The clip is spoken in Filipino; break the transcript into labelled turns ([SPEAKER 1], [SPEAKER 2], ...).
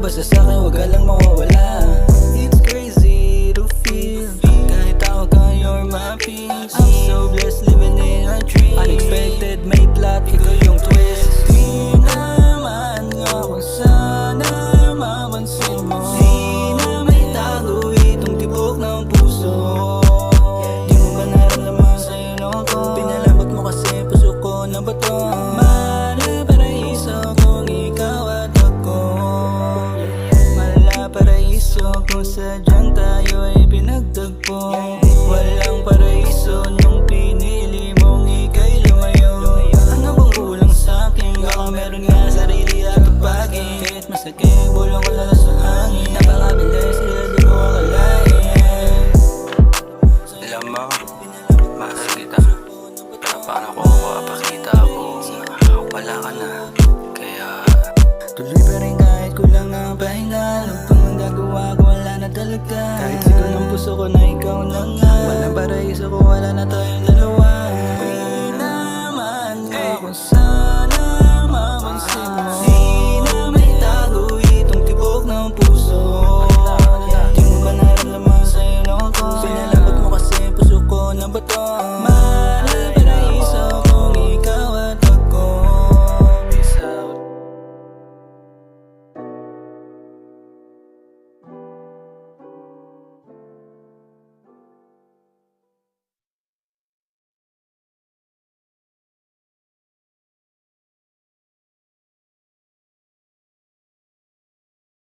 [SPEAKER 1] basta sa'kin wag ka lang mawawala. It's crazy to feel kahit ako ka, you're my peace. I'm so blessed living in a dream. Unexpected may plot, ikaw yung twist. Di naman ako sana mapansin mo. Di na may tago itong tibok ng puso. Di mo ba nararamdaman sa'yo ako? Pinalambot mo kasi puso ko na bato. Malaparaiso kung ikaw at ako. Malaparaiso kung sadyang tayo ay pinagtagpo. Walang paraiso nung pinili mong ika'y lumayo. Ano bang kulang sa'kin? Baka meron nga sarili at tupagin. Kahit masakit, bulong ko lang sa hangin. Napakabilis, sila di mo akalain.
[SPEAKER 2] Alam mo, mahal kita. Pero paano ko mapakita kung wala ka na? Kaya
[SPEAKER 1] Tuloy pa rin kahit kulang ang pahinga. Alam pang nagagawa ko, wala na talaga. Kahit sigaw ng puso ko na ikaw na nga. Walang paraiso ko, wala na tayong dalawa.